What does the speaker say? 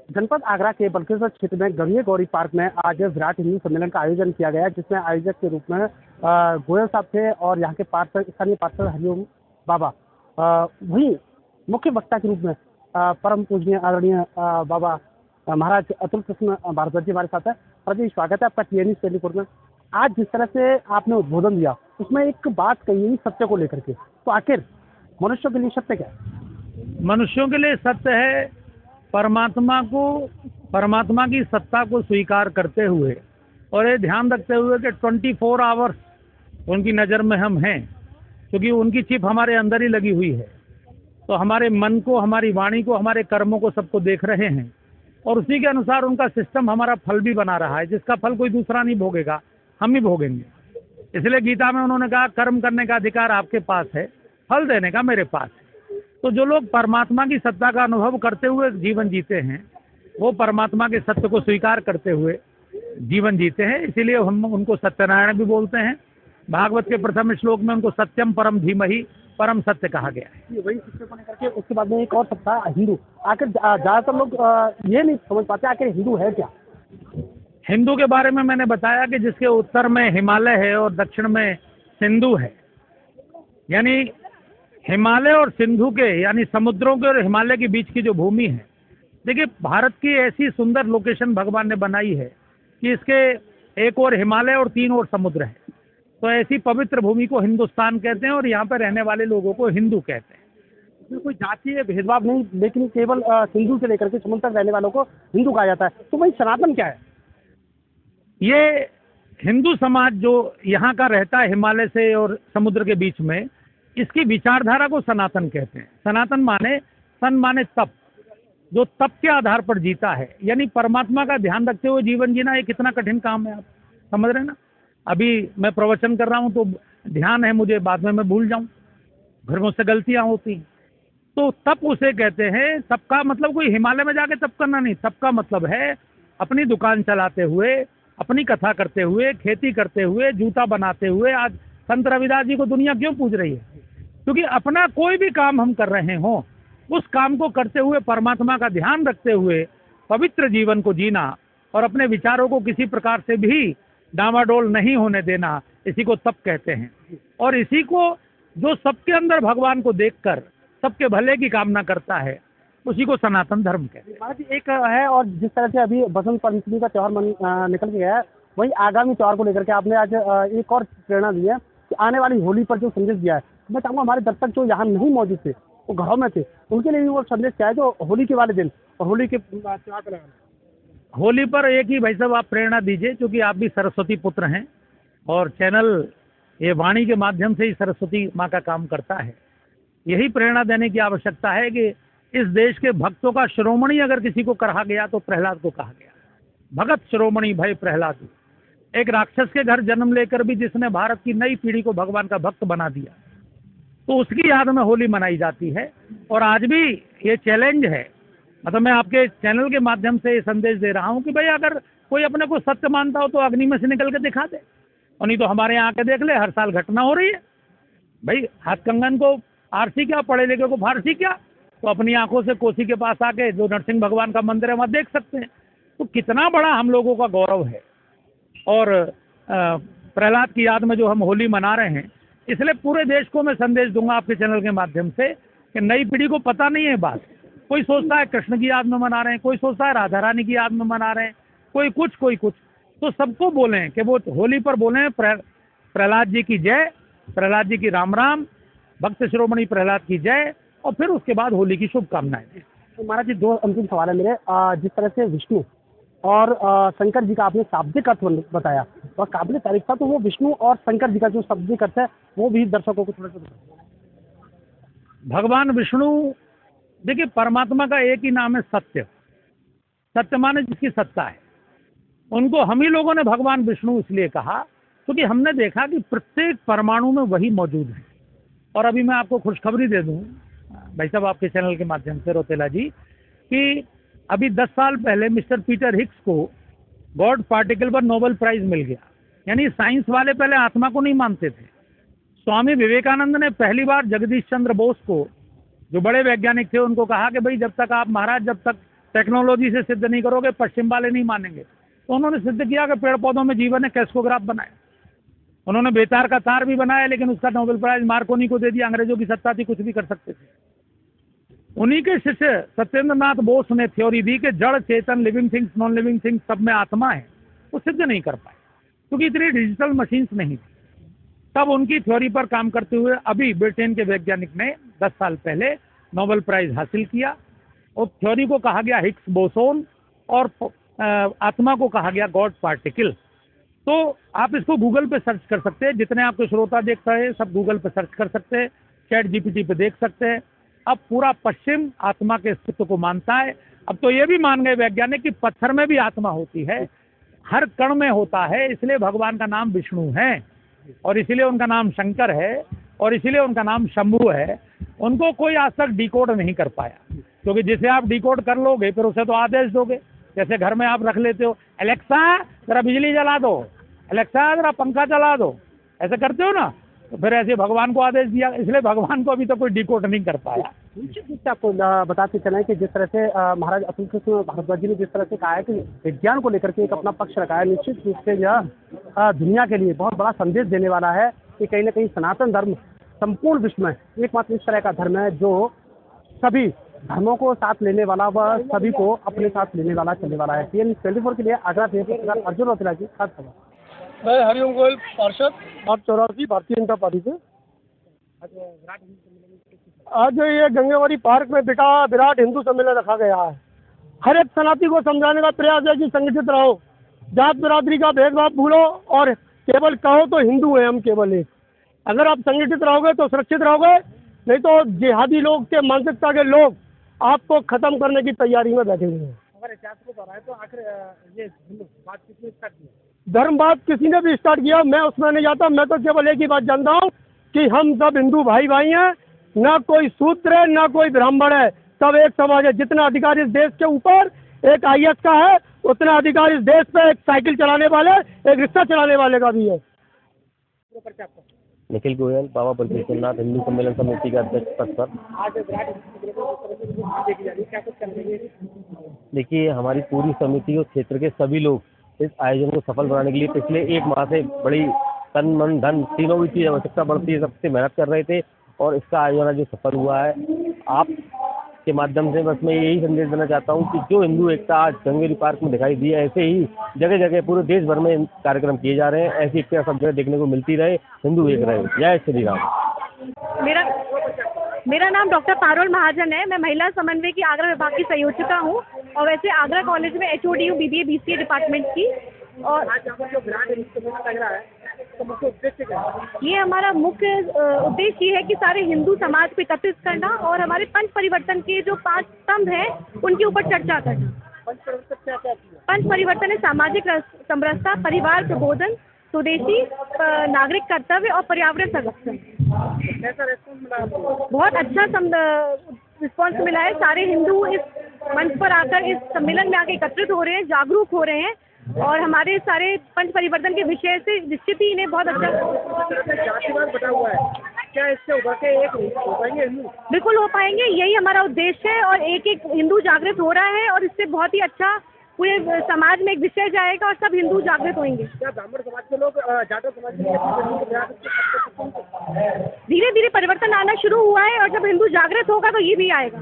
जनपद आगरा के बलखेश्वर क्षेत्र में गढ़िया गौरी पार्क में आज विराट हिंदू सम्मेलन का आयोजन किया गया, जिसमें आयोजक के रूप में गोयल साहब थे और यहाँ के स्थानीय पार्षद हरिओम बाबा, वहीं मुख्य वक्ता के रूप में परम पूजनीय आदरणीय बाबा महाराज अतुल कृष्ण भारद्वाज जी हमारे साथ है। और जी, स्वागत है आपका टीएनई टेलीकोट में। आज जिस तरह से आपने उद्बोधन दिया उसमें एक बात कही सत्य को लेकर के, तो आखिर मनुष्यों के लिए सत्य क्या है? मनुष्यों के लिए सत्य है परमात्मा की सत्ता को स्वीकार करते हुए और ये ध्यान रखते हुए कि 24 आवर्स उनकी नज़र में हम हैं, क्योंकि उनकी चिप हमारे अंदर ही लगी हुई है। तो हमारे मन को, हमारी वाणी को, हमारे कर्मों को सबको देख रहे हैं और उसी के अनुसार उनका सिस्टम हमारा फल भी बना रहा है, जिसका फल कोई दूसरा नहीं भोगेगा, हम ही भोगेंगे। इसलिए गीता में उन्होंने कहा कर्म करने का अधिकार आपके पास है, फल देने का मेरे पास है। तो जो लोग परमात्मा की सत्ता का अनुभव करते हुए जीवन जीते हैं, वो परमात्मा के सत्य को स्वीकार करते हुए जीवन जीते हैं। इसीलिए हम उनको सत्यनारायण भी बोलते हैं। भागवत के प्रथम श्लोक में उनको सत्यम परम धीमहि परम सत्य कहा गया है। वही शिक्षक को लेकर के उसके बाद में एक और सत्ता हिंदू। आखिर ज़्यादातर लोग ये नहीं समझ पाते आखिर हिंदू है क्या। हिंदू के बारे में मैंने बताया कि जिसके उत्तर में हिमालय है और दक्षिण में सिंधु है, यानी हिमालय और सिंधु के, यानी समुद्रों के और हिमालय के बीच की जो भूमि है। देखिए, भारत की ऐसी सुंदर लोकेशन भगवान ने बनाई है कि इसके एक और हिमालय और 3 और समुद्र है। तो ऐसी पवित्र भूमि को हिंदुस्तान कहते हैं और यहाँ पर रहने वाले लोगों को हिंदू कहते हैं। इसमें कोई जातीय भेदभाव नहीं, लेकिन केवल सिंधु से लेकर के समुद्र तक रहने वालों को हिंदू कहा जाता है। तो वही सनातन क्या है? ये हिंदू समाज जो यहाँ का रहता है हिमालय से और समुद्र के बीच में, इसकी विचारधारा को सनातन कहते हैं। सनातन माने, सन माने तप, जो तप के आधार पर जीता है, यानी परमात्मा का ध्यान रखते हुए जीवन जीना। ये कितना कठिन काम है, आप समझ रहे हैं ना। अभी मैं प्रवचन कर रहा हूँ तो ध्यान है मुझे, बाद में मैं भूल जाऊँ, घर मुझसे गलतियाँ होती। तो तप उसे कहते हैं। तप का मतलब कोई हिमालय में जाके तप करना नहीं। तप का मतलब है अपनी दुकान चलाते हुए, अपनी कथा करते हुए, खेती करते हुए, जूता बनाते हुए। आज संत रविदास जी को दुनिया क्यों पूज रही है? क्योंकि अपना कोई भी काम हम कर रहे हों, उस काम को करते हुए परमात्मा का ध्यान रखते हुए पवित्र जीवन को जीना और अपने विचारों को किसी प्रकार से भी डामाडोल नहीं होने देना, इसी को तप कहते हैं। और इसी को जो सबके अंदर भगवान को देखकर सबके भले की कामना करता है, उसी को सनातन धर्म कहते हैं। महाराज एक है, और जिस तरह से अभी बसंत पंचमी का त्यौहार निकल गया है, वही आगामी त्यौहार को लेकर के आपने आज एक और प्रेरणा दी है कि आने वाली होली पर जो संदेश दिया है। मैं चाहूँगा हमारे दर्शक जो यहाँ नहीं मौजूद थे, वो घरों में थे, उनके लिए भी वो संदेश क्या है जो होली के वाले दिन और होली के त्यौहार पर? होली पर एक ही भाई साहब आप प्रेरणा दीजिए, क्योंकि आप भी सरस्वती पुत्र हैं और चैनल ये वाणी के माध्यम से ही सरस्वती माँ का काम करता है। यही प्रेरणा देने की आवश्यकता है कि इस देश के भक्तों का शिरोमणि अगर किसी को कहा गया तो प्रहलाद को कहा गया। भगत शिरोमणि भय प्रहलाद, एक राक्षस के घर जन्म लेकर भी जिसने भारत की नई पीढ़ी को भगवान का भक्त बना दिया, तो उसकी याद में होली मनाई जाती है। और आज भी ये चैलेंज है, मतलब मैं आपके चैनल के माध्यम से ये संदेश दे रहा हूँ कि भाई अगर कोई अपने को सत्य मानता हो तो अग्नि में से निकल के दिखा दे, और नहीं तो हमारे यहाँ आके देख ले, हर साल घटना हो रही है। भाई हाथ कंगन को आरसी क्या, पढ़े लिखे को फारसी क्या, तो अपनी आंखों से कोसी के पास आके जो नरसिंह भगवान का मंदिर है वहाँ देख सकते हैं। तो कितना बड़ा हम लोगों का गौरव है। और प्रहलाद की याद में जो हम होली मना रहे हैं, इसलिए पूरे देश को मैं संदेश दूंगा आपके चैनल के माध्यम से कि नई पीढ़ी को पता नहीं है बात। कोई सोचता है कृष्ण की याद में मना रहे हैं, कोई सोचता है राधा रानी की याद में मना रहे हैं, कोई कुछ कोई कुछ। तो सबको बोलें कि वो होली पर बोलें प्रहलाद जी की जय, प्रहलाद जी की राम राम, भक्त शिरोमणि प्रहलाद की जय, और फिर उसके बाद होली की शुभकामनाएं। तो महाराज जी, 2 अंतिम सवाल है मेरे। जिस तरह से विष्णु और शंकर जी का आपने शाब्दिक अर्थ बताया और काबिल तारीफ था, तो वो विष्णु और शंकर जी का जो शाब्दिक अर्थ है वो भी दर्शकों को थोड़ा सा बताइए। भगवान विष्णु, देखिए परमात्मा का एक ही नाम है सत्य। सत्य माने जिसकी सत्ता है। उनको हम ही लोगों ने भगवान विष्णु इसलिए कहा क्योंकि हमने देखा कि प्रत्येक परमाणु में वही मौजूद है। और अभी मैं आपको खुशखबरी दे दूं भाई साहब आपके चैनल के माध्यम से, रोतेला जी, कि अभी 10 साल पहले मिस्टर पीटर हिग्स को गॉड पार्टिकल पर नोबेल प्राइज मिल गया। यानी साइंस वाले पहले आत्मा को नहीं मानते थे। स्वामी विवेकानंद ने पहली बार जगदीश चंद्र बोस को, जो बड़े वैज्ञानिक थे, उनको कहा कि भाई जब तक टेक्नोलॉजी से सिद्ध नहीं करोगे, पश्चिम वाले नहीं मानेंगे। तो उन्होंने सिद्ध किया कि पेड़ पौधों में जीवन है, कैस्कोग्राफ बनाए। उन्होंने बेतार का तार भी बनाया, लेकिन उसका नोबेल प्राइज मार्कोनी को दे दिया। अंग्रेजों की सत्ता थी, कुछ भी कर सकते थे। उन्हीं के शिष्य सत्येंद्र नाथ बोस ने थ्योरी दी कि जड़, चेतन, living things, non living things, सब में आत्मा है। वो सिद्ध नहीं कर पाए क्योंकि इतनी डिजिटल मशीन्स नहीं थी। तब उनकी थ्योरी पर काम करते हुए अभी ब्रिटेन के वैज्ञानिक ने 10 साल पहले नोबेल प्राइज हासिल किया। और थ्योरी को कहा गया हिग्स बोसोन और आत्मा को कहा गया गॉड पार्टिकल। तो आप इसको गूगल पे सर्च कर सकते हैं, जितने आपके श्रोता देख रहे हैं सब गूगल पे सर्च कर सकते हैं, चैट जीपीटी पे देख सकते हैं। अब पूरा पश्चिम आत्मा के अस्तित्व को मानता है। अब तो ये भी मान गए वैज्ञानिक कि पत्थर में भी आत्मा होती है, हर कण में होता है। इसलिए भगवान का नाम विष्णु है, और इसीलिए उनका नाम शंकर है, और इसीलिए उनका नाम शंभु है। उनको कोई आज तक डिकोड नहीं कर पाया, क्योंकि जिसे आप डिकोड कर लोगे फिर उसे तो आदेश दोगे। जैसे घर में आप रख लेते हो, एलेक्सा जरा बिजली जला दो, एलेक्सा जरा पंखा चला दो, ऐसे करते हो ना। तो फिर ऐसे भगवान को आदेश दिया, इसलिए भगवान को अभी तो कोई डिकोड नहीं कर पाया। निश्चित रूप से आपको बताते चलें कि जिस तरह से महाराज अतुल कृष्ण भारद्वाज जी ने जिस तरह से कहा है कि विज्ञान को लेकर के एक अपना पक्ष रखा है, निश्चित रूप से यह दुनिया के लिए बहुत बड़ा संदेश देने वाला है कि कहीं ना कहीं सनातन धर्म संपूर्ण विश्व में एकमात्र इस तरह का धर्म है जो सभी धर्मों को साथ लेने वाला व सभी को अपने साथ लेने वाला, चलने वाला है। TN 24 के लिए आगरा से पत्रकार अर्जुन रौतेला की खास खबर। मैं हरिओम गोयल, पार्षद, 884 भारतीय जनता पार्टी से। आज ये गंगेवाड़ी पार्क में विराट हिंदू सम्मेलन रखा गया है। हर एक सनातनी को समझाने का प्रयास है कि संगठित रहो, जात बिरादरी का भेदभाव भूलो और केवल कहो तो हिंदू हैं हम केवल एक। अगर आप संगठित रहोगे तो सुरक्षित रहोगे, नहीं तो जिहादी लोग के मानसिकता के लोग आपको खत्म करने की तैयारी में बैठे हुए हैं। अगर इतिहास को दोहराए तो आखिर ये बात किसने स्टार्ट किया? धर्मवाद किसी ने भी स्टार्ट किया, मैं उसमें नहीं जाता। मैं तो केवल एक ही बात जानता हूँ कि हम सब हिंदू भाई भाई हैं, ना कोई शूद्र है ना कोई ब्राह्मण है, सब एक समाज है। जितना अधिकार इस देश के ऊपर एक IAS का है, उतना अधिकार इस देश पे एक साइकिल चलाने वाले, एक रिक्शा चलाने वाले का भी है। निखिल गोयल, बाबा बलभद्रनाथ हिंदू सम्मेलन समिति का अध्यक्ष पद पर। देखिए, हमारी पूरी समिति और क्षेत्र के सभी लोग इस आयोजन को सफल बनाने के लिए पिछले 1 माह से बड़ी तन मन धन तीनों की चीज आवश्यकता बढ़ती है, सबसे मेहनत कर रहे थे और इसका आयोजन जो सफल हुआ है। आप के माध्यम से बस मैं यही संदेश देना चाहता हूँ कि जो हिंदू एकता आज गंगेवाड़ी पार्क में दिखाई दी है, ऐसे ही जगह जगह पूरे देश भर में कार्यक्रम किए जा रहे हैं। ऐसी एकता सब जगह देखने को मिलती रहे, हिंदू एक रहे। जय श्री राम। मेरा नाम डॉक्टर पारुल महाजन है। मैं महिला समन्वय की आगरा विभाग की संयोजिका हूँ और वैसे आगरा कॉलेज में HOD हूँ BBA BCA डिपार्टमेंट की। और ये हमारा मुख्य उद्देश्य ये है कि सारे हिंदू समाज को एकत्रित करना और हमारे पंच परिवर्तन के जो 5 स्तंभ हैं उनके ऊपर चर्चा करना। पंच परिवर्तन है सामाजिक समरसता, परिवार प्रबोधन, स्वदेशी नागरिक कर्तव्य और पर्यावरण संरक्षण। कैसा रेस्पॉन्स मिला आपको? बहुत अच्छा रिस्पॉन्स मिला है। सारे हिंदू इस मंच पर आकर इस सम्मेलन में आकर एकत्रित हो रहे हैं, जागरूक हो रहे हैं और हमारे सारे पंच परिवर्तन के विषय से निश्चित ही इन्हें बहुत अच्छा जातिवाद बटा हुआ है, क्या इससे उभर के एक हो पाएंगे हिंदू? बिल्कुल हो पाएंगे, यही हमारा उद्देश्य है और एक एक हिंदू जागृत हो रहा है और इससे बहुत ही अच्छा पूरे समाज में एक विषय जाएगा और सब हिंदू जागृत होंगे। क्या ब्राह्मण समाज के लोग जाटव समाज के धीरे धीरे परिवर्तन आना शुरू हुआ है और जब हिंदू जागृत होगा तो ये भी आएगा।